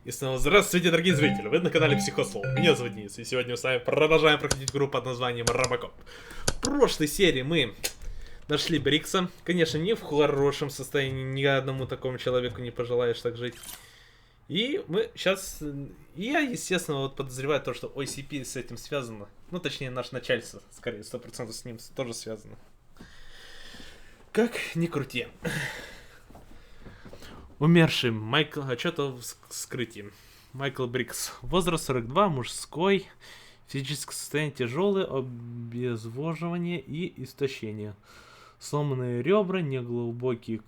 И снова здравствуйте, дорогие зрители! Вы на канале Psixoz. Меня зовут Денис, и сегодня мы с вами продолжаем проходить игру под названием RoboCop. В прошлой серии мы нашли Брикса. Конечно, не в хорошем состоянии, ни одному такому человеку не пожелаешь так жить. И мы сейчас... Я, естественно, вот подозреваю то, что OCP с этим связано. Ну, точнее, наш начальство, скорее, 100% с ним тоже связано. Как ни крути. Умерший Майкл... А что-то в скрытии. Майкл Брикс. Возраст 42, мужской. Физическое состояние тяжелое, обезвоживание и истощение. Сломанные ребра, неглубокие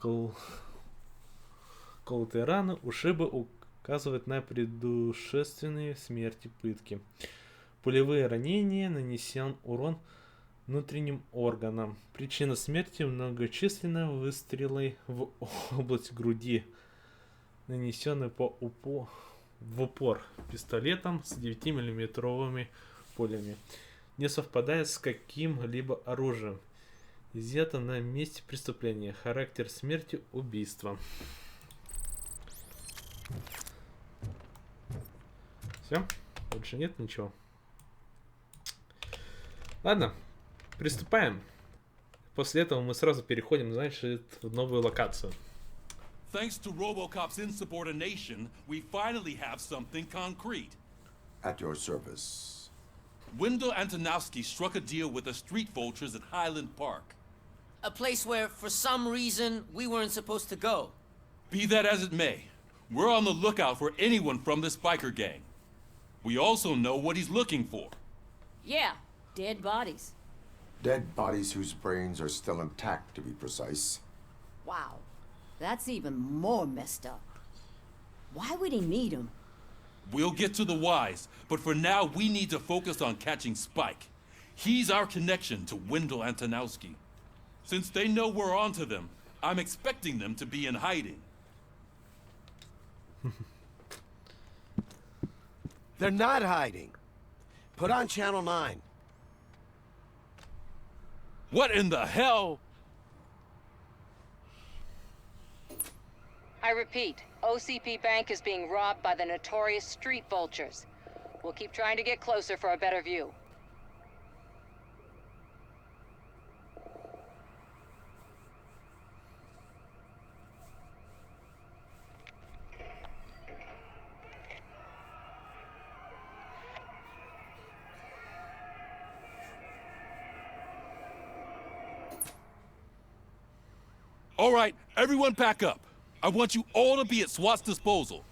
колотые раны, ушибы указывают на предшественные смерти, пытки. Пулевые ранения, нанесен урон внутренним органам. Причина смерти — многочисленные выстрелы в область груди, нанесенные в упор пистолетом с 9-миллиметровыми пулями. Не совпадает с каким-либо оружием. Изъято на месте преступления. Характер смерти — убийство. Все? Больше нет ничего. Ладно, приступаем. После этого мы сразу переходим, значит, в новую локацию. Thanks to RoboCop's insubordination, we finally have something concrete. At your service. Wendell Antonowski struck a deal with the street vultures at Highland Park. A place where, for some reason, we weren't supposed to go. Be that as it may, we're on the lookout for anyone from this biker gang. We also know what he's looking for. Yeah, dead bodies. Dead bodies whose brains are still intact, to be precise. Wow, that's even more messed up. Why would he need them? We'll get to the whys, but for now we need to focus on catching Spike. He's our connection to Wendell Antonowski. Since they know we're onto them, I'm expecting them to be in hiding. They're not hiding. Put on Channel 9. What in the hell? I repeat, OCP Bank is being robbed by the notorious street vultures. We'll keep trying to get closer for a better view. All right, everyone back up. I want you all to be at SWAT's disposal.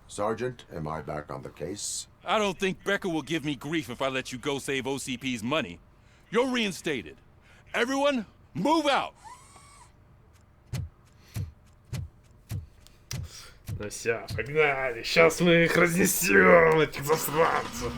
Sergeant, am I back on the case? I don't think Becker will give me grief if I let you go save OCP's money. You're reinstated. Everyone, move out! Ну все, погнали. Сейчас мы их разнесем, этих засранцев.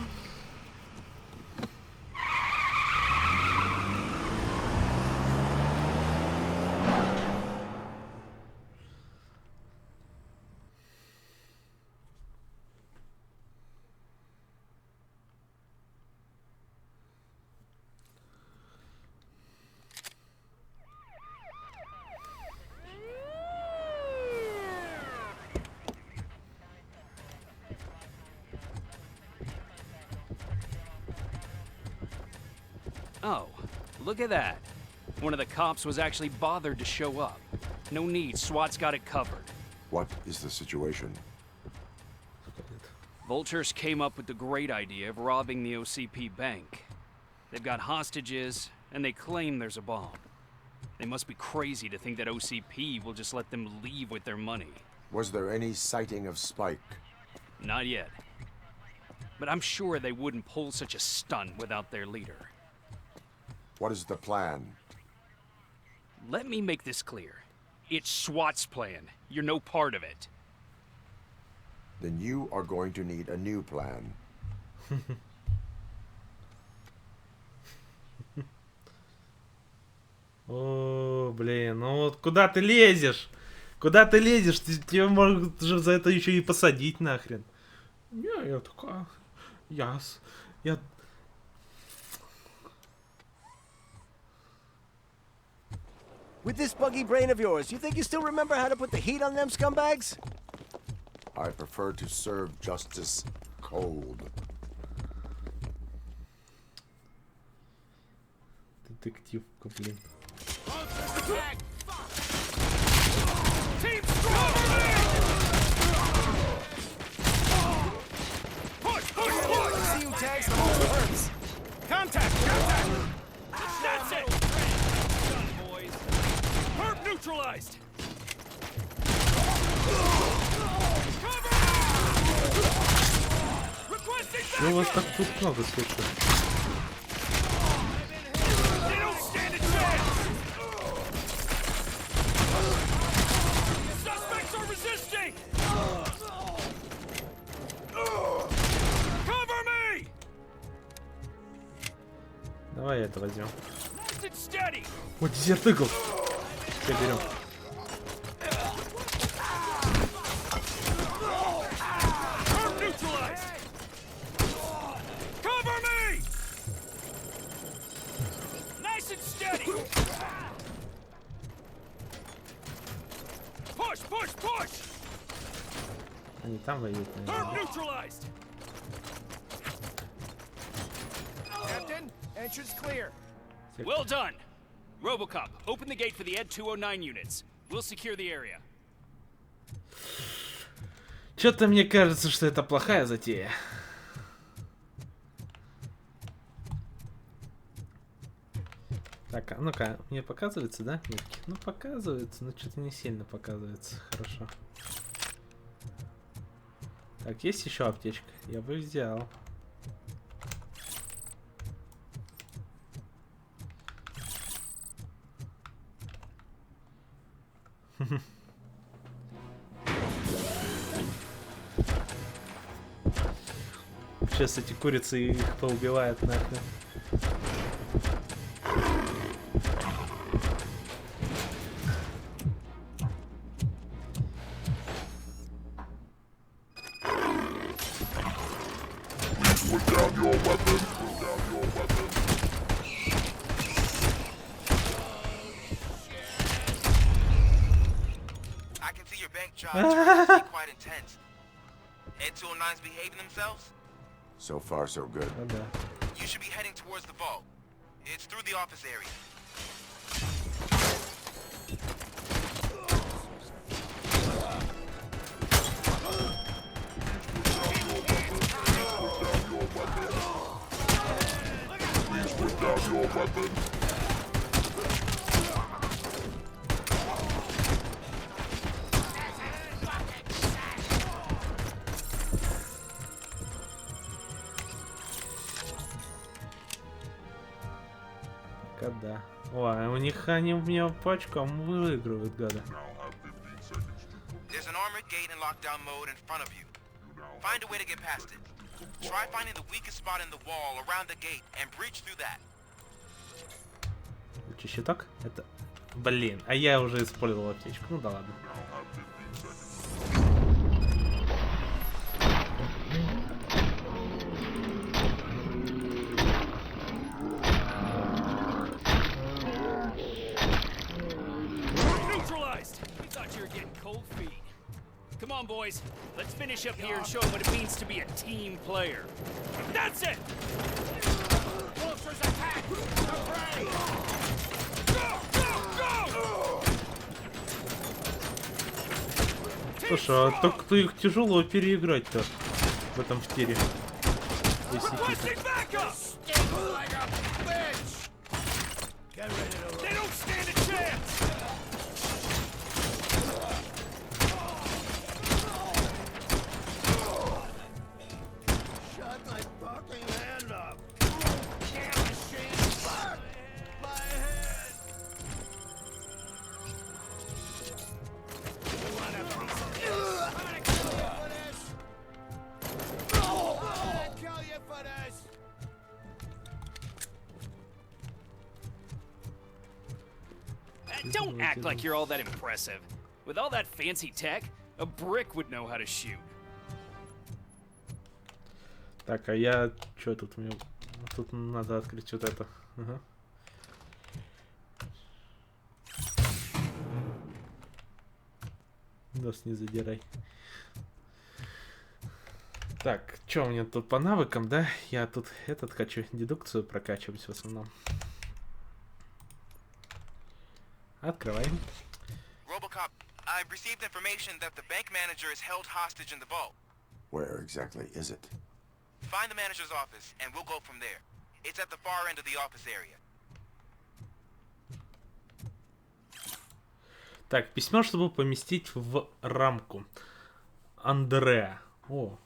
Oh, look at that. One of the cops was actually bothered to show up. No need, SWAT's got it covered. What is the situation? Vultures came up with the great idea of robbing the OCP bank. They've got hostages, and they claim there's a bomb. They must be crazy to think that OCP will just let them leave with their money. Was there any sighting of Spike? Not yet. But I'm sure they wouldn't pull such a stunt without their leader. What is the plan? Let me make this clear. It's SWAT's plan. You're no part of it. Then you are going to need a new plan. О, блин, ну вот куда ты лезешь? Куда ты лезешь? Тебя могут же за это еще и посадить нахрен. Не, я такая... Я... With this buggy brain of yours, you think you still remember how to put the heat on them scumbags? I prefer to serve justice cold. Детективка, блин. See you tags the most hurts. Contact! Contact! That's it! Done, boys. Herb neutralized! Что у вас так тут много слышу? They don't stand a chance! Suspects are resisting! Cover me! Давай это возьмем. Nice and steady! Вот десерт игл. Все берем. Herb neutralized! Cover me! Nice and steady! Push, push, push! Они там воюют, Herb наверное. neutralized! Captain, entrance clear. Well done! RoboCop, open the gate for the Ed 209 units. We'll secure the area. Что-то мне кажется, что это плохая затея. Так, а ну-ка, мне показывается, да, метки? Ну, показывается, но что-то не сильно показывается. Хорошо. Так, есть еще аптечка? Я бы взял. Сейчас эти курицы их поубивают нахрен. I can see your bank charge is quite intense. Ed 209's behaving themselves? So far, so good. Ну да. You should be heading towards the vault. It's through the office area. Да. Ой, у них они меня пачком выигрывают, гады. There's an armored gate in lockdown mode in front of you. Find a way to get past it. Try finding the weakest spot in the wall around the gate and breach through that. Лучший щиток? Это... Блин, а я уже использовал аптечку. Ну да ладно. Come on, boys. Let's finish up here and show them what it means to be a team player. That's it! Vultures attack! The prey! Go! Go! Go! Слушай, а так-то их тяжело переиграть-то в этом тире. Requesting backup! They don't stand a chance! Don't act like you're all that impressive. With all that fancy tech, a brick would know how to shoot. Так, а я... Чё тут мне... Тут надо открыть вот это. Ага. Нос не задирай. Так, что у меня тут по навыкам, да? Я тут хочу дедукцию прокачивать в основном. Открываем. RoboCop, I've received information that the bank manager is held hostage in the vault. Where exactly is it? Find the manager's office, and we'll go from there. It's at the far end of the office area. Так, письмо, чтобы поместить в рамку. Андреа. О.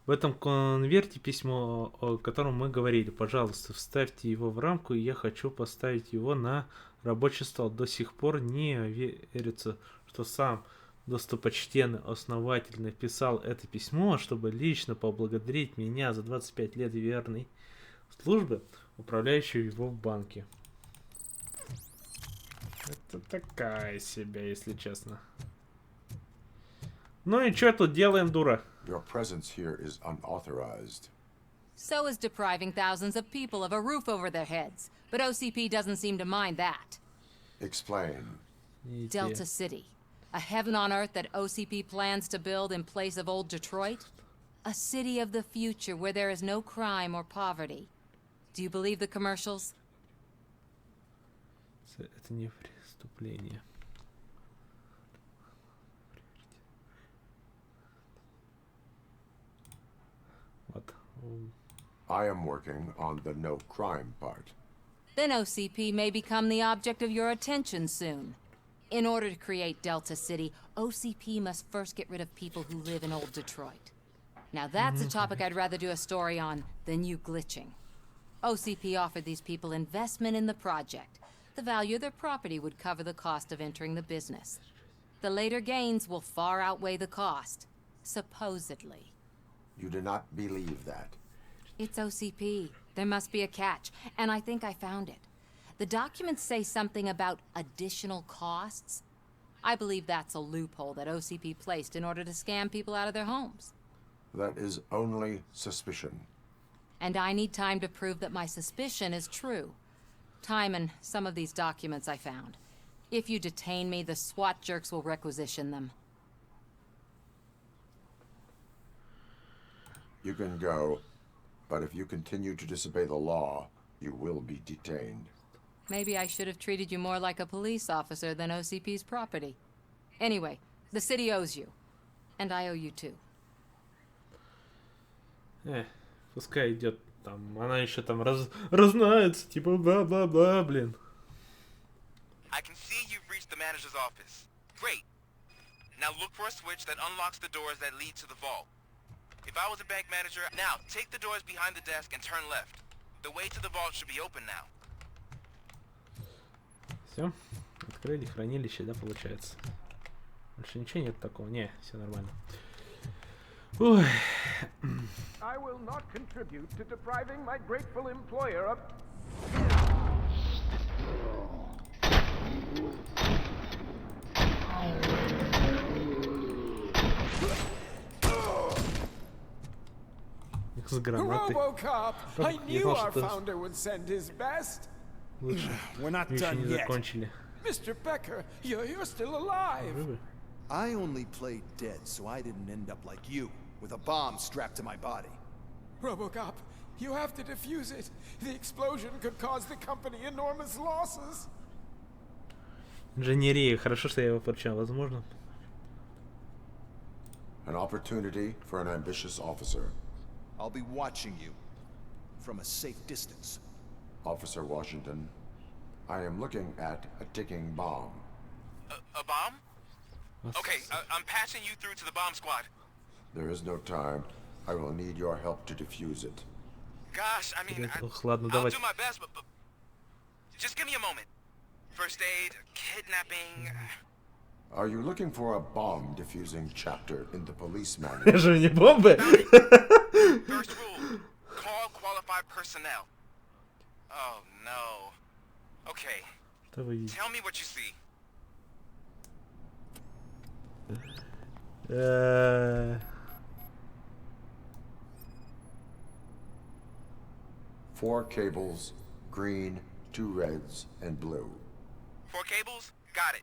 В этом конверте письмо, о котором мы говорили. Пожалуйста, вставьте его в рамку, и я хочу поставить его на рабочий стол. До сих пор не верится, что сам достопочтенный основатель написал это письмо, чтобы лично поблагодарить меня за 25 лет верной службы, управляющей его в банке. Это такая себе, если честно. Ну и что тут делаем, дура? Your presence here is unauthorized. So is depriving thousands of people of a roof over their heads. But OCP doesn't seem to mind that. Explain. Delta City. A heaven on earth that OCP plans to build in place of old Detroit? A city of the future where there is no crime or poverty. Do you believe the commercials? Это не преступление. Вот. I am working on the no crime part. Then OCP may become the object of your attention soon. In order to create Delta City, OCP must first get rid of people who live in old Detroit. Now that's a topic I'd rather do a story on than you glitching. OCP offered these people investment in the project. The value of their property would cover the cost of entering the business. The later gains will far outweigh the cost. Supposedly. You do not believe that. It's OCP. There must be a catch, and I think I found it. The documents say something about additional costs. I believe that's a loophole that OCP placed in order to scam people out of their homes. That is only suspicion. And I need time to prove that my suspicion is true. Time and some of these documents I found. If you detain me, the SWAT jerks will requisition them. You can go, but if you continue to disobey the law, you will be detained. Maybe I should have treated you more like a police officer than OCP's property. Anyway, the city owes you. And I owe you too. Пускай идет там, она еще там разнается, типа бла-бла-бла, блин. I can see you've reached the manager's office. Great. Now look for a switch that unlocks the doors that lead to the vault. If I was a bank manager, now take the doors behind the desk and turn left. The way to the vault should be open now. Все, открыли хранилище, да, получается. Больше ничего нет такого, не, все нормально. Ой. I will not contribute to depriving my grateful employer of... С гранатой. RoboCop! I Я knew знал, our что founder would send his best. лучше. We're not Еще не done yet. закончили. Mr. Becker, you're still alive. Живы? I only played dead, so I didn't end up like you, with a bomb strapped to my body. RoboCop, you have to defuse it. The explosion could cause the company enormous losses. Инженерия, хорошо, что я его прочитал, возможно. An opportunity for an ambitious officer. I'll be watching you from a safe distance. Officer Washington, I am looking at a ticking bomb. A bomb? Okay, I'm passing you through to the bomb squad. There is no time. I will need your help to defuse it. Gosh, I mean, Ох, ладно, I'll давайте. do my best, but just give me a moment. First aid, kidnapping. Are you looking for a bomb defusing chapter in the police manual? Это же не бомбы. First rule, call qualified personnel. Oh no. Okay, Что вы видите? tell me what you see. Four cables, green, 2 reds, and blue. 4 cables? Got it.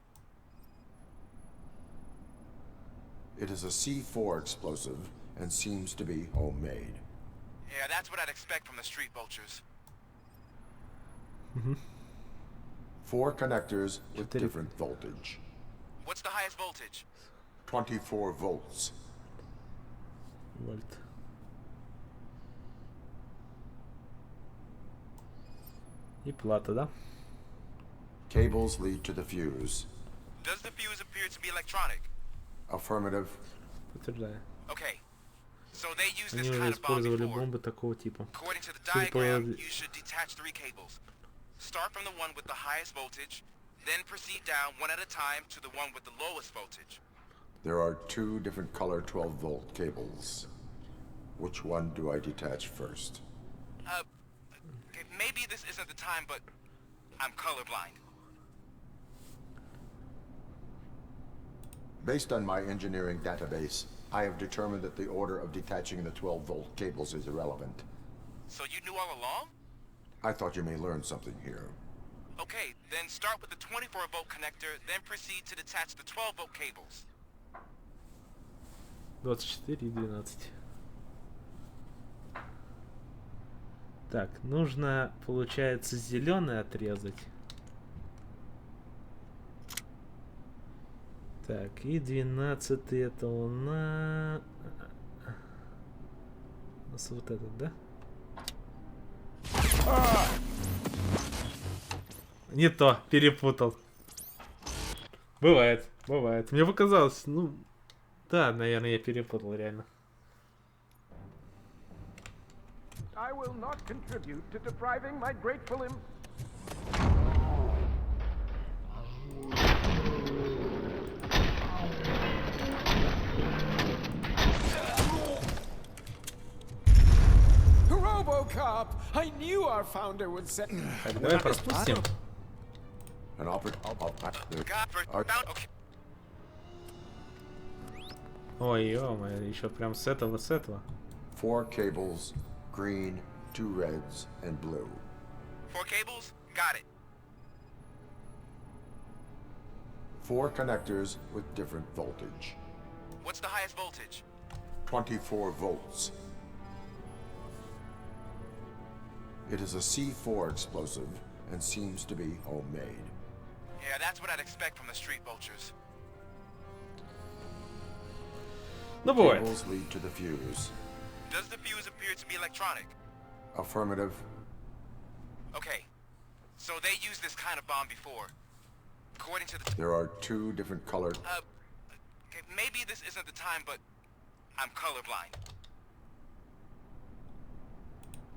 It is a C4 explosive and seems to be homemade. Yeah, that's what I'd expect from the street vultures. 4 connectors with different voltage. What's the highest voltage? 24 volts. Вольт. И плата, да? Cables lead to the fuse. Does the fuse appear to be electronic? Affirmative. Подтверждаю. Okay. So they use Они this уже kind of bomb использовали before. бомбы такого типа. According to the Судя по- diagram, you should detach 3 cables. Start from the one with the highest voltage, then proceed down one at a time to the one with the lowest voltage. There are 2 different color 12-volt cables. Which one do I detach first? Okay, maybe this isn't the time, but I'm colorblind. Based on my engineering database, I have determined that the order of detaching the 12-volt cables is irrelevant. So you knew all along? I thought you may learn something here. Okay, then start with the 24-volt connector, then proceed to detach the 12-volt cables. 24 и 12. Так, нужно, получается, зеленый отрезать. Так, и 12 это у нас вот этот, да? Не то, перепутал. Бывает, бывает. Мне показалось, ну, да, наверное, я перепутал реально. I will not contribute to depriving my grateful RoboCop! I knew our founder would set. Так, давай пропустим. An Okay. Ой, ё-моё, еще прям с этого, с этого. 4 cables, green, 2 reds, and blue. 4 cables? Got it. 4 connectors with different voltage. What's the highest voltage? 24 volts. It is a C4 explosive and seems to be homemade. Yeah, that's what I'd expect from the street vultures. Ну, бывает. Cables lead to the fuse. Does the fuse appear to be electronic? Affirmative. Okay. So they used this kind of bomb before. According to the... There are 2 different colored... Okay, maybe this isn't the time, but I'm colorblind.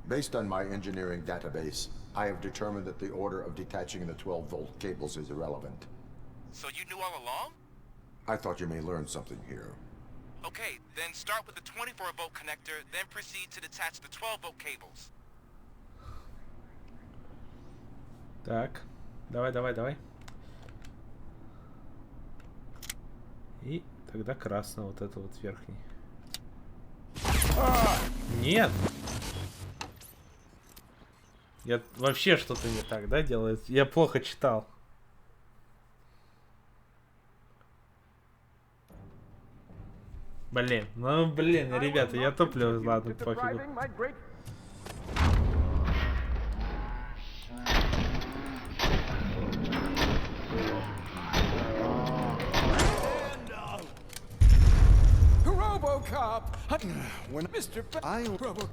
Based on my engineering database, I have determined that the order of detaching the 12-volt cables is irrelevant. So you knew all along? I thought you may learn something here. Okay, then start with the 24-volt connector, then proceed to detach the 12-volt cables. Так, давай, давай, давай. И тогда красный, вот это вот верхний. Нет! Я вообще что-то не так, да, делает? Я плохо читал. Блин, ну блин, ребята, я туплю, ладно, пофигу. RoboCop! When Mr. Robo...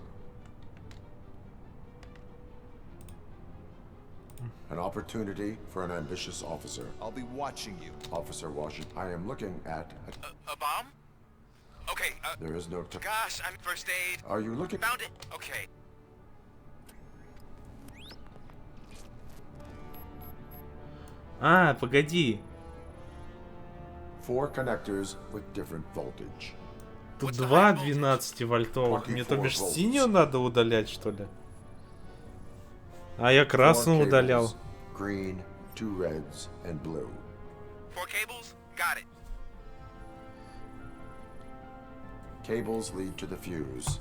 An opportunity for an ambitious officer. I'll be watching you. Officer Washington, I am looking at... A bomb? Okay, There is no time. gosh, I'm first aid. Are you looking... Found it. Okay. А, погоди. 4 connectors with different voltage. Тут два 12-вольтовых. Мне то бишь синюю надо удалять, что ли? А я красную удалял. Green, 2 reds, and blue. 4 cables? Got it. Cables lead to the fuse.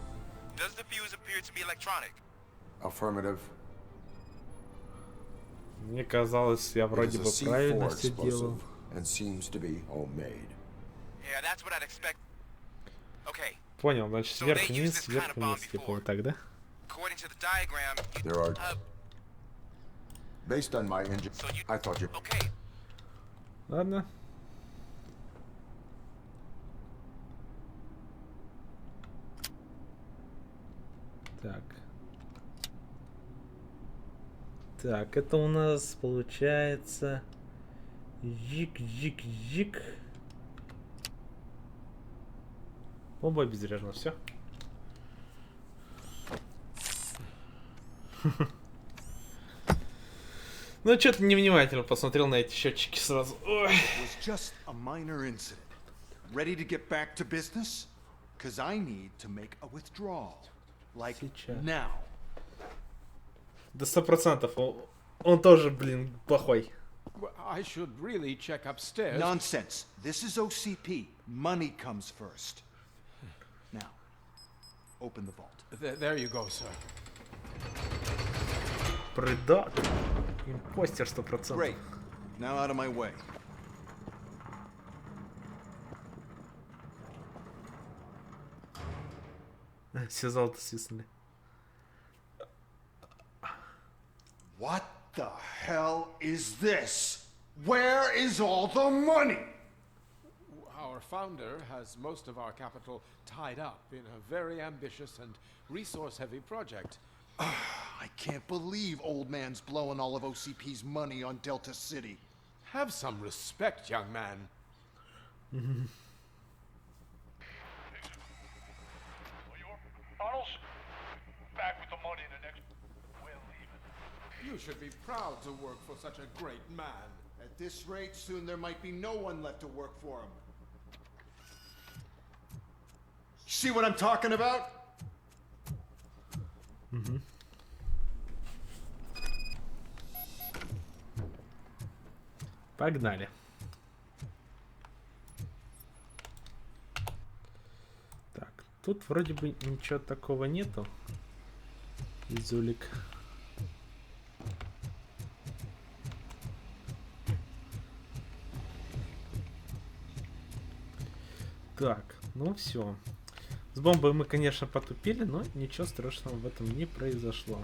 Does the fuse appear to be electronic? Affirmative. Мне казалось, я It вроде is a бы правильно C4 все делал. explosive and seems to be homemade. Yeah, that's what I'd expect. Okay. Понял, значит, сверху-вниз, сверху-вниз, типа вот так, да? According to the diagram, There are... Based on my engine... so you... I thought you... Okay. Ладно. Так. Так, это у нас получается... Жик. Оба безбрежно, все. Ну, что-то невнимательно посмотрел на эти счетчики сразу. Ой. Just a minor incident. Ready to get back to business? Cause I need to make a withdrawal. Like now. Да 100%. Он тоже, блин, плохой. I should really check upstairs. Nonsense. This is OCP. Money comes first. Now, open the vault. There you go, sir. Предатель. Импостер 100%. Great. Now out of my way. Все золото свистнули. What the hell is this? Where is all the money? Our founder has most of our capital tied up in a very ambitious and resource-heavy project. I can't believe old man's blowing all of OCP's money on Delta City. Have some respect, young man. Back with the money in the next... We're leaving. You should be proud to work for such a great man. At this rate, soon there might be no one left to work for him. See what I'm talking about? Погнали. Так, тут вроде бы ничего такого нету. Зулик. Так, ну все. С бомбой мы, конечно, потупили, но ничего страшного в этом не произошло.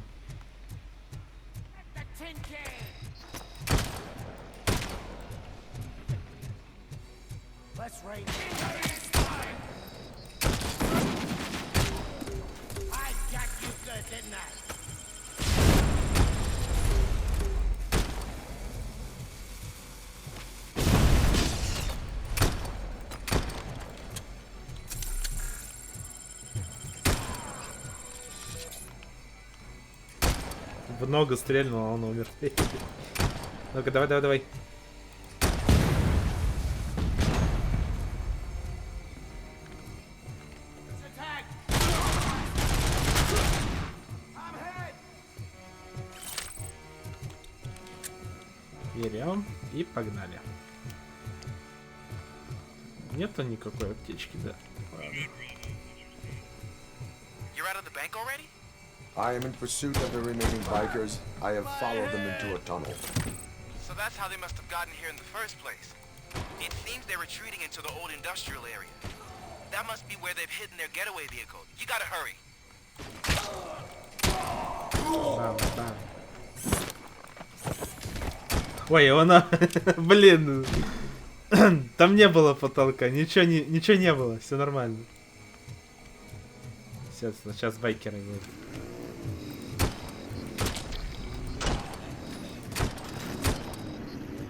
В ногу стрельнул, а он умер. Ну-ка, давай. Берем и погнали. Нету никакой аптечки, да? I am in pursuit of the remaining bikers. I have followed them into a tunnel. So that's how they must have gotten here in the first place. It seems they're retreating into the old industrial area. That must be where they've hidden their getaway vehicle. You gotta hurry. Бам. Ой, она... Блин. Там не было потолка. Ничего не было. Все нормально. Сейчас байкеры будут.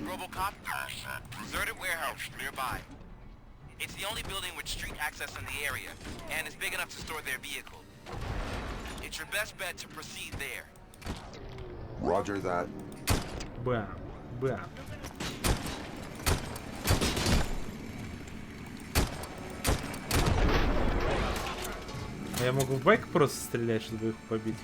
RoboCop, deserted warehouse nearby. It's the only building with street access in the area, and is big enough to store their vehicle. It's your best bet to proceed there. Roger that. Бам. А я могу в байк просто стрелять, чтобы их побить?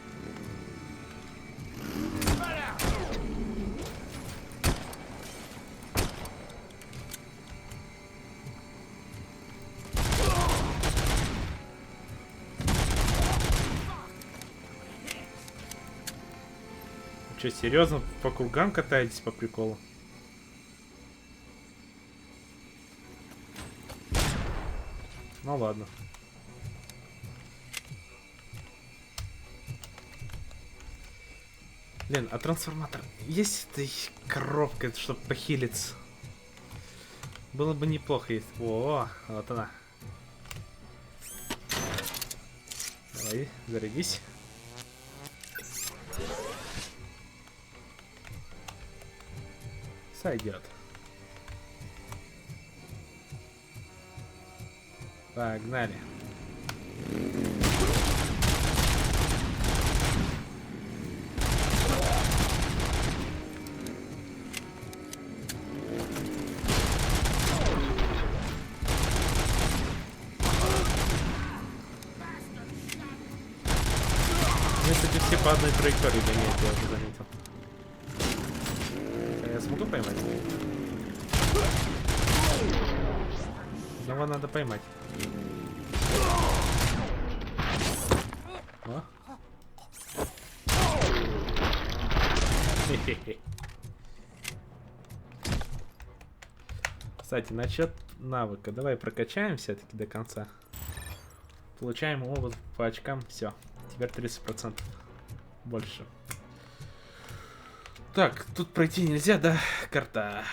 Че, серьезно, по кругам катаетесь по приколу? Ну ладно. Блин, а трансформатор есть этой коробкой, чтобы похилиться? Было бы неплохо, если... О, вот она. Давай, зарядись. Сойдет. Погнали. Кстати, все по одной траектории гоняют, я уже заметил. Я смогу поймать? Одного надо поймать. О. Хе-хе-хе. Кстати, насчет навыка. Давай прокачаем все-таки до конца. Получаем опыт по очкам. Все. Теперь 30% больше. Так, тут пройти нельзя, да? Карта.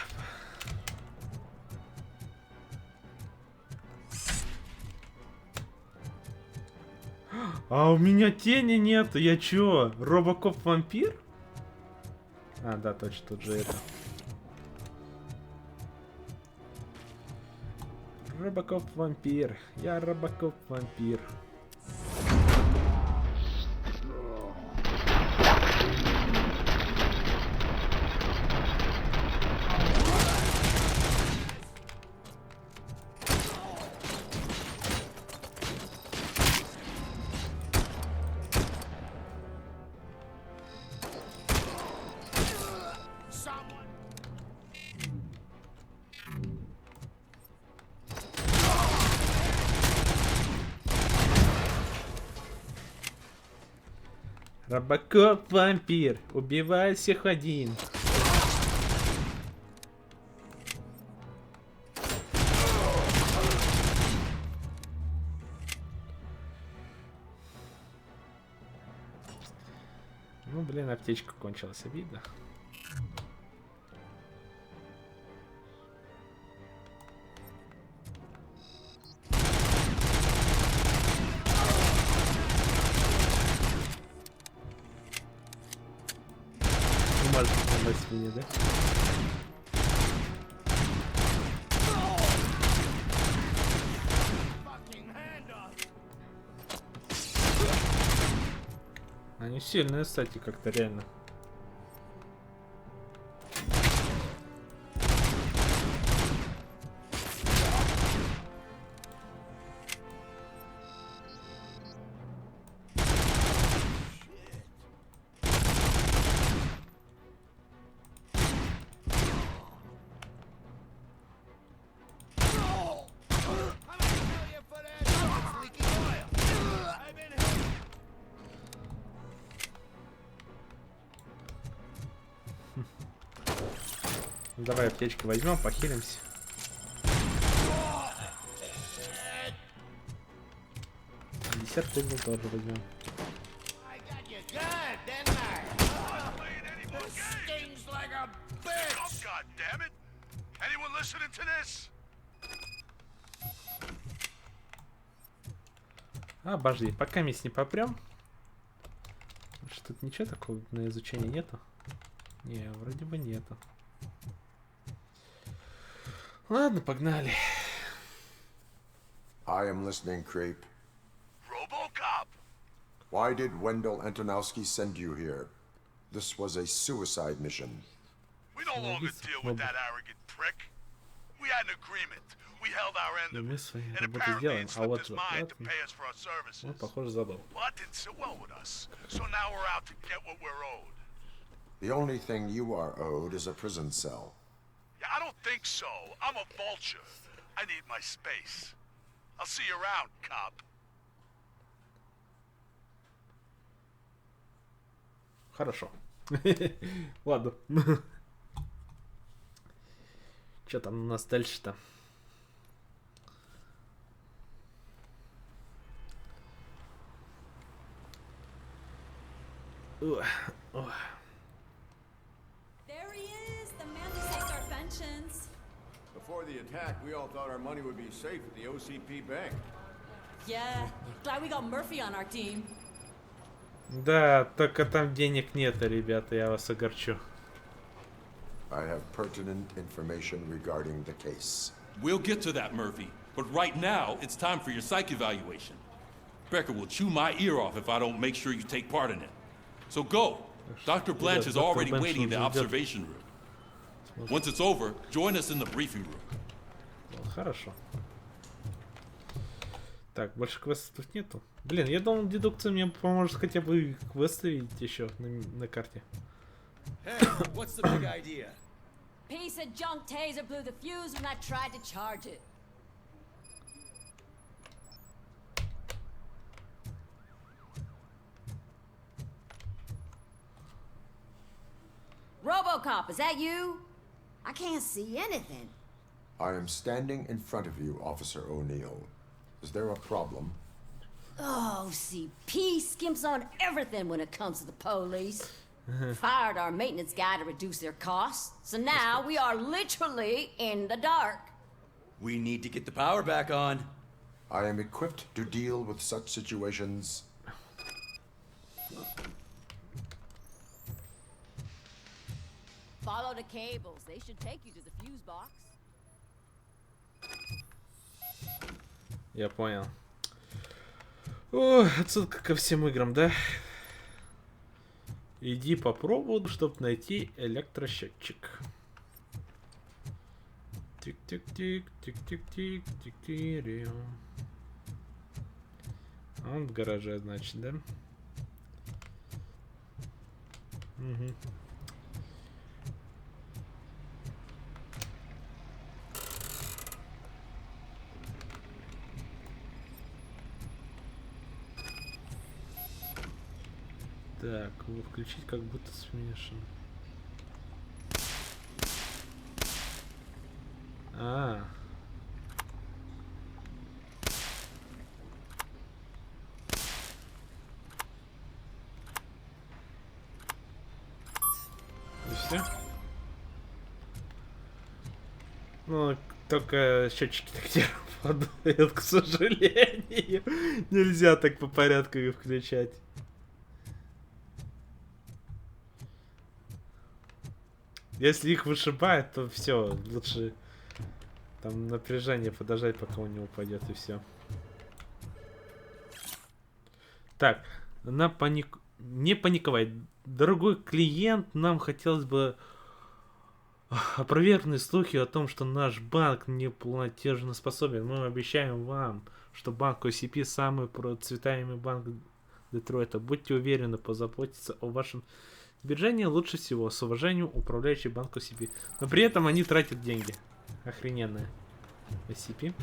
А у меня тени нет. Я чё? RoboCop вампир? А, да, точно, тут же это. RoboCop вампир. Я RoboCop вампир. RoboCop вампир. Убивает всех один. Ну, блин, аптечка кончилась, обидно. Меня, да? Они сильные, кстати, как-то реально. Давай аптечки возьмем, похилимся. Десерт тоже возьмем. А, обожди, пока мисс не попрем. Что тут ничего такого на изучение нету? Не, вроде бы нету. Ладно, погнали. I am listening, creep. RoboCop! Why did Wendell Antonowski send you here? This was a suicide mission. We no longer deal with that arrogant prick. We had an agreement. We held our end of it. And apparently it slipped his mind to pay us for our services. Ну, похоже, забыл. Well, that didn't sit well with us. So now we're out to get what we're owed. The only thing you are owed is a prison cell. Yeah, I don't think so. I'm a vulture. I need my space. I'll see you around, cop. Хорошо. Ладно. Что там у нас дальше-то? Ugh. Ugh. There he is, the man who saved our pensions. Before the attack, we all thought our money would be safe at the OCP bank. Yeah, glad we got Murphy on our team. Да, только там денег нет, ребята, я вас огорчу. I have pertinent information regarding the case. We'll get to that, Murphy. But right now, it's time for your psych evaluation. Becker will chew my ear off if I don't make sure you take part in it. So go. Dr. Blanche is already waiting in the observation room. Once it's over, join us in the briefing room. Хорошо. Так, больше квестов тут нету. Блин, я думал, дедукция мне поможет хотя бы квесты видеть еще на карте. Hey, what's the big idea? Piece of junk taser blew the fuse when I tried to charge it. RoboCop, is that you? I can't see anything. I am standing in front of you, Officer O'Neill. Is there a problem? Oh, CP skimps on everything when it comes to the police. Fired our maintenance guy to reduce their costs, so now we are literally in the dark. We need to get the power back on. I am equipped to deal with such situations. Follow the cables. They should take you to the fuse box. Я понял. О, отсылка ко всем играм, да? Иди по проводу, чтобы найти электросчетчик. Тик-тик-тик, тик-тик-тик, тик-тик-тик. Он в гараже, значит, да? Угу. Так, его включить как будто смешно. А. И все? Ну, только счетчики так не работают, к сожалению. Нельзя так по порядку их включать. Если их вышибает, то все, лучше там напряжение подождать, пока он не упадет, и все. Так, не паниковать. Дорогой клиент, нам хотелось бы опровергнуть слухи о том, что наш банк не платежеспособен. Мы обещаем вам, что банк OCP самый процветаемый банк Детройта. Будьте уверены, позаботиться о вашем сбережении лучше всего. С уважением, управляющий банк OCP. Но при этом они тратят деньги. Охрененные. OCP.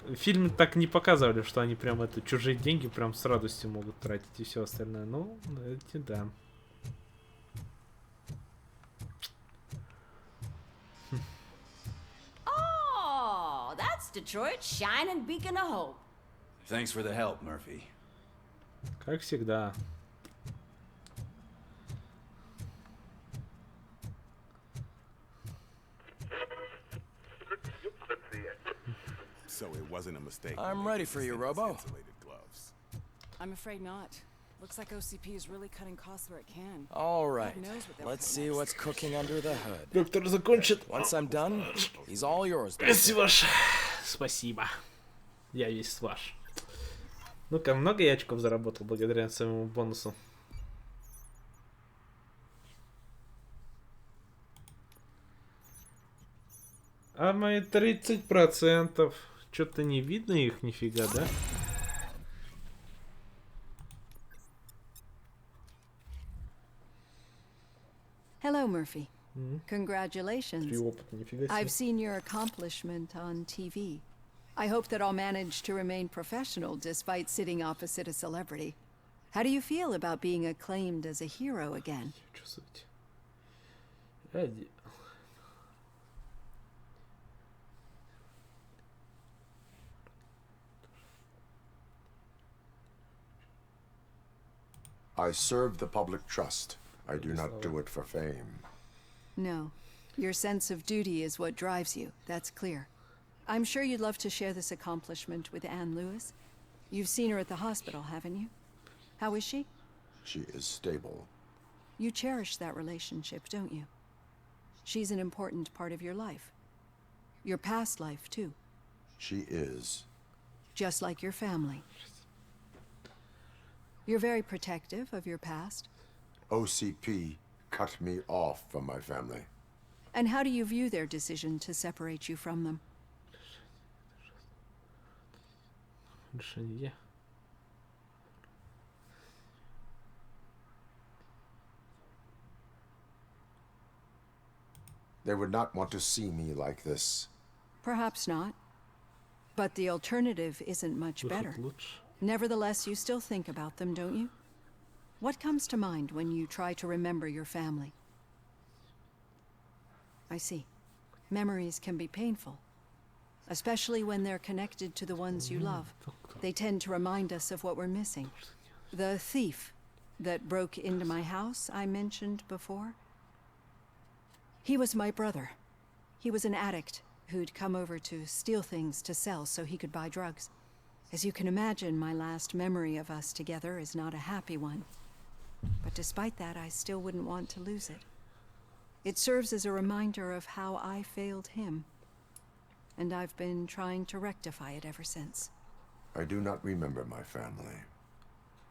В фильме так не показывали, что они прям это чужие деньги прям с радостью могут тратить и все остальное. Ну, эти да. Oh, that's Detroit's shining beacon of hope. Thanks for the help, Murphy. Как всегда. So it wasn't a mistake. I'm ready for you, Robo. I'm afraid not. Looks like OCP is really cutting costs where it can. All right. Let's see what's cooking under the hood. Доктор закончит. Once I'm done, he's all yours. Весь ваш. Спасибо. Я весь ваш. Ну-ка, много я очков заработал благодаря своему бонусу. А мои 30%. Что-то не видно их нифига, да? Hello, Murphy. Congratulations. I've себе. seen your accomplishment on TV. I hope that I'll manage to remain professional despite sitting opposite a celebrity. How do you feel about being acclaimed as a hero again? I serve the public trust. I do not do it for fame. No. Your sense of duty is what drives you. That's clear. I'm sure you'd love to share this accomplishment with Anne Lewis. You've seen her at the hospital, haven't you? How is she? She is stable. You cherish that relationship, don't you? She's an important part of your life. Your past life, too. She is. Just like your family. You're very protective of your past. OCP cut me off from my family. And how do you view their decision to separate you from them? They would not want to see me like this. Perhaps not. But the alternative isn't much better. Nevertheless, you still think about them, don't you? What comes to mind when you try to remember your family? I see. Memories can be painful, especially when they're connected to the ones you love. They tend to remind us of what we're missing. The thief that broke into my house I mentioned before, he was my brother. He was an addict who'd come over to steal things to sell so he could buy drugs. As you can imagine, my last memory of us together is not a happy one. But despite that, I still wouldn't want to lose it. It serves as a reminder of how I failed him. And I've been trying to rectify it ever since. I do not remember my family.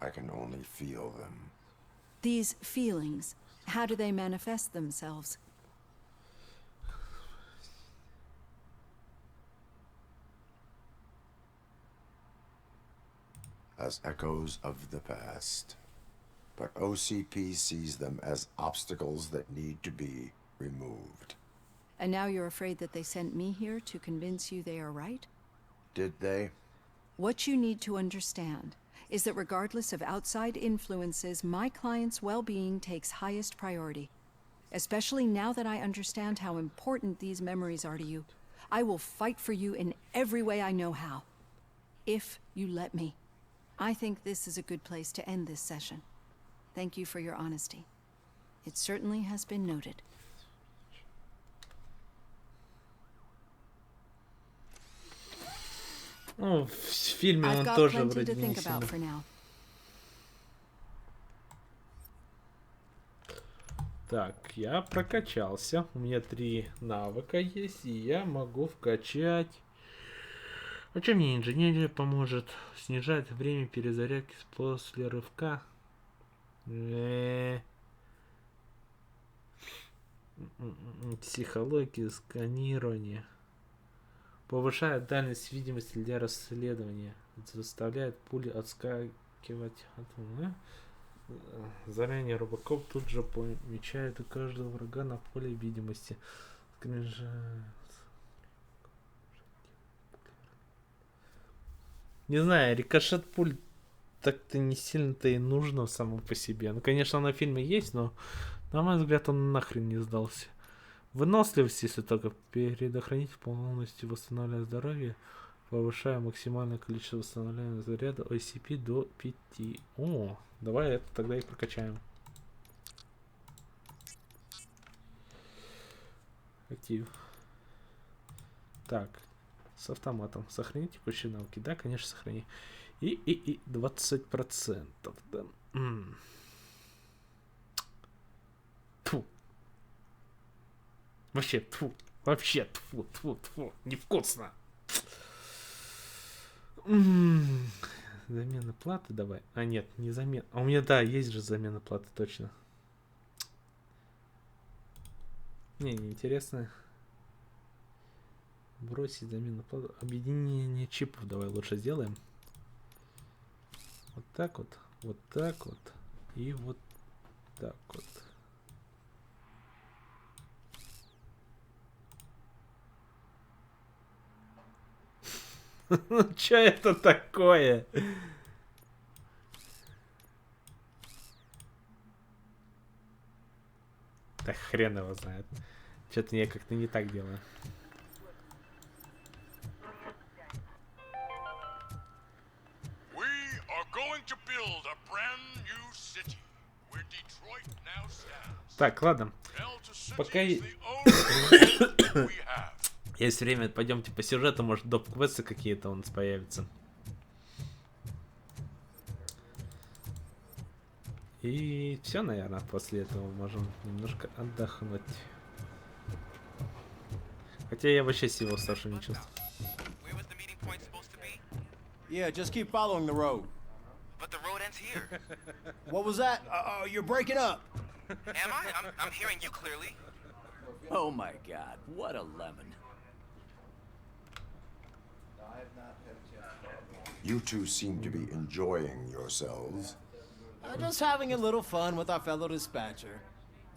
I can only feel them. These feelings, how do they manifest themselves? As echoes of the past. But OCP sees them as obstacles that need to be removed. And now you're afraid that they sent me here to convince you they are right? Did they? What you need to understand is that regardless of outside influences, my client's well-being takes highest priority. Especially now that I understand how important these memories are to you. I will fight for you in every way I know how. If you let me. I think this is a good place to end this session. Thank you for your honesty. It certainly has been noted. Ну, в фильме I've он got тоже plenty вроде to не think about сильно. for now. Так, я прокачался. У меня 3 навыка есть, и я могу вкачать. А чем мне инженерия поможет? Снижает время перезарядки после рывка. Психология, сканирование. Повышает дальность видимости для расследования. Заставляет пули отскакивать от... Заранее RoboCop тут же помечает у каждого врага на поле видимости. Не знаю, рикошет пуль так-то не сильно-то и нужно само по себе. Ну, конечно, на фильме есть, но, на мой взгляд, он нахрен не сдался. Выносливость, если только предохранитель полностью восстанавливает здоровье, повышая максимальное количество восстановленного заряда OCP до 5. О, давай это тогда и прокачаем. Актив. Так, с автоматом. Сохрани текущие навыки. Да, конечно, сохрани. И 20%. Да. Тьфу. Вообще, тьфу. Вообще, тьфу, тьфу, тьфу. Невкусно. Замена платы давай. А, нет, не замена. А у меня, да, есть же замена платы, точно. Не интересно. Бросить замену платы. Объединение чипов давай лучше сделаем. Вот так вот. Вот так вот. И вот так вот. Ну чё это такое? Да хрен его знает. Что-то я как-то не так делаю. We are going to build a brand new city. Так, ладно. Пока есть время, пойдемте по сюжету, может доп. Квесты какие-то у нас появятся. И все, наверное, после этого можем немножко отдохнуть. Хотя я вообще силу уставшим не чувствую. Yeah, just keep following the road. But the road ends here. What was that? You're breaking up. Am I? I'm hearing you clearly. Oh my god, what a lemon. You two seem to be enjoying yourselves. Just having a little fun with our fellow dispatcher.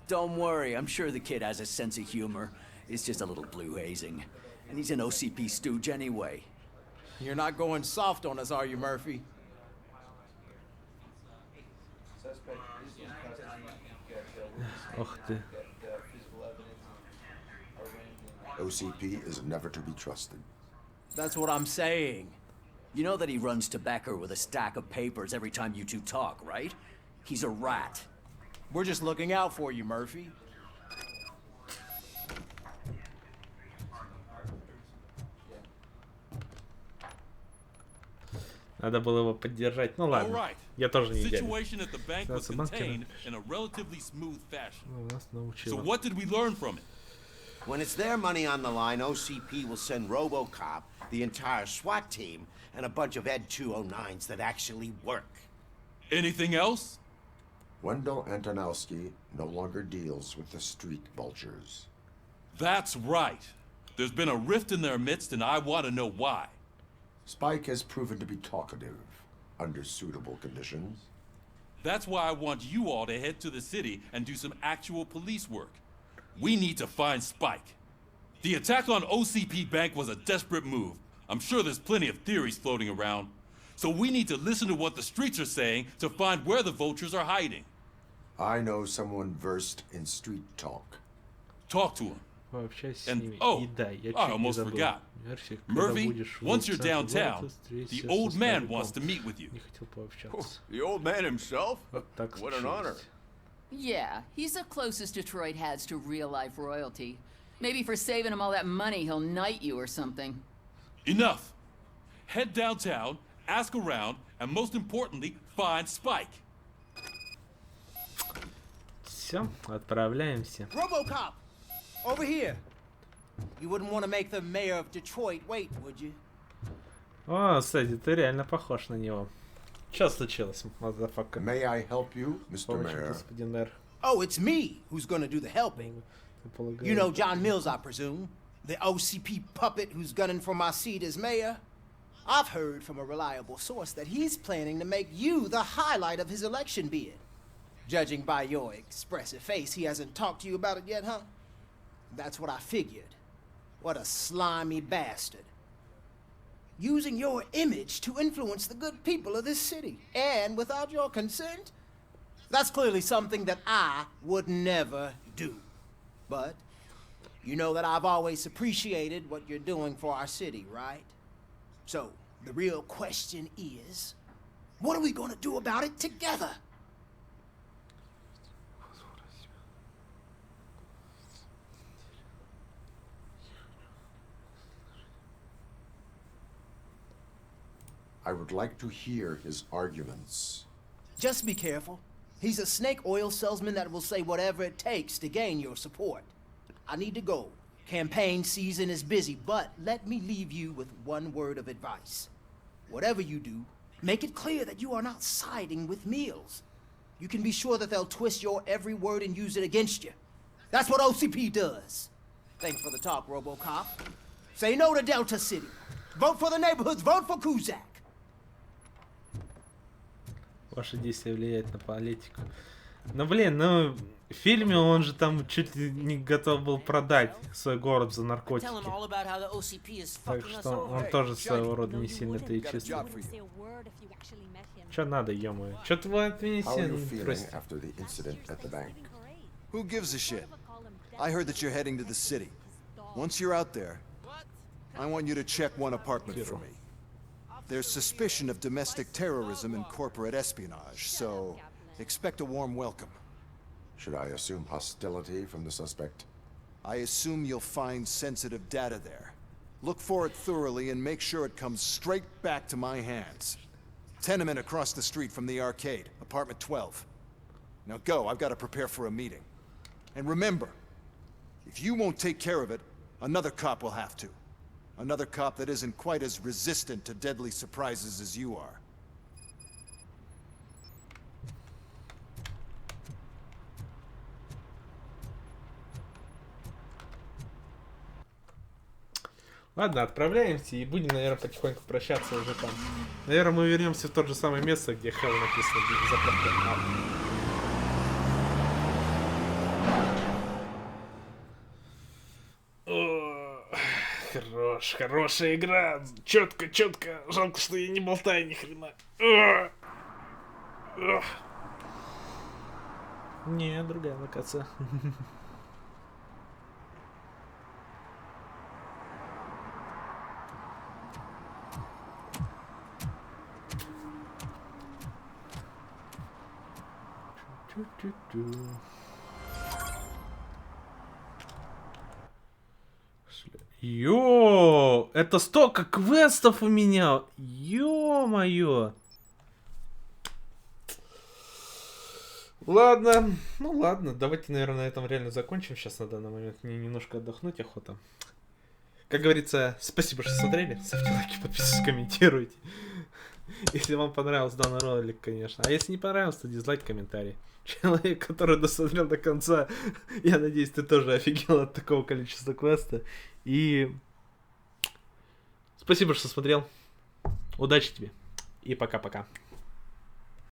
Don't worry, I'm sure the kid has a sense of humor. It's just a little blue hazing. And he's an OCP stooge anyway. You're not going soft on us, are you, Murphy? Ох ты. OCP is never to be trusted. That's what I'm saying. You know that he runs to Becker with a stack of papers every time you two talk, right? He's a rat. We're just looking out for you, Murphy. Надо было его поддержать. Ну ладно. Alright. Я тоже не идеальный. Situation at the bank was contained in a relatively smooth fashion. Нас So научила. what did we learn from it? When it's their money on the line, OCP will send RoboCop, the entire SWAT team, and a bunch of Ed 209s that actually work. Anything else? Wendell Antonowski no longer deals with the street vultures. That's right. There's been a rift in their midst, and I want to know why. Spike has proven to be talkative under suitable conditions. That's why I want you all to head to the city and do some actual police work. We need to find Spike. The attack on OCP Bank was a desperate move. I'm sure there's plenty of theories floating around. So we need to listen to what the streets are saying to find where the vultures are hiding. I know someone versed in street talk. Talk to him. Пообщайся с And ними. oh, И да, я I чуть не almost забыл. forgot. Версия, когда Murphy, будешь в once you're центре downtown, города, встретишься the со old man стариком. wants to meet with you. Не хотел пообщаться. The old man himself? Так What an honor. случилось. Yeah, he's the closest Detroit has to real-life royalty. Maybe for saving him all that money, he'll knight you or something. Enough. Head downtown, ask around, and most importantly, find Spike. Все, отправляемся. RoboCop! Over here! You wouldn't want to make the mayor of Detroit wait, would you? О, кстати, ты реально похож на него. Что случилось, мазафака? May I help you, Mr. Mayor? Господин мэр. Oh, it's me who's gonna do the helping. You know John Mills, I presume. The OCP puppet who's gunning for my seat as mayor. I've heard from a reliable source that he's planning to make you the highlight of his election bid. Judging by your expressive face, he hasn't talked to you about it yet, huh? That's what I figured. What a slimy bastard. Using your image to influence the good people of this city. And without your consent? That's clearly something that I would never do. But you know that I've always appreciated what you're doing for our city, right? So, the real question is, what are we gonna do about it together? I would like to hear his arguments. Just be careful. He's a snake oil salesman that will say whatever it takes to gain your support. I need to go. Campaign season is busy, but let me leave you with one word of advice. Whatever you do, make it clear that you are not siding with Mills. You can be sure that they'll twist your every word and use it against you. That's what OCP does. Thanks for the talk, RoboCop. Say no to Delta City. Vote for the neighborhoods. Vote for Kuzak. Ваши действия влияют на политику. Ну блин, ну в фильме он же там чуть ли не готов был продать свой город за наркотики. Так что он тоже своего рода не сильно-то и чувствует. Че надо, ё-моё? Чё ты от меня сильно просишь? Who gives a shit? I heard that you're heading to the city. Once you're out there, I want you to check one apartment for me. There's suspicion of domestic terrorism and corporate espionage, so expect a warm welcome. Should I assume hostility from the suspect? I assume you'll find sensitive data there. Look for it thoroughly and make sure it comes straight back to my hands. Tenement across the street from the arcade, apartment 12. Now go, I've got to prepare for a meeting. And remember, if you won't take care of it, another cop will have to. Another cop that isn't quite as resistant to deadly surprises as you are. Ладно, отправляемся и будем, наверное, потихоньку прощаться уже там. Наверное, мы вернемся в то же самое место, где Hell написано заправка. Хорошая игра. Четко. Жалко, что я не болтаю ни хрена. Не, другая локация. Йоу, это столько квестов у меня. Ё-моё. Ладно, ну ладно, давайте, наверное, на этом реально закончим. Сейчас на данный момент мне немножко отдохнуть охота. Как говорится, спасибо, что смотрели. Ставьте лайки, подписывайтесь, комментируйте. Если вам понравился данный ролик, конечно. А если не понравился, то дизлайк, комментарий. Человек, который досмотрел до конца, я надеюсь, ты тоже офигел от такого количества квеста. И спасибо, что смотрел. Удачи тебе. И пока-пока.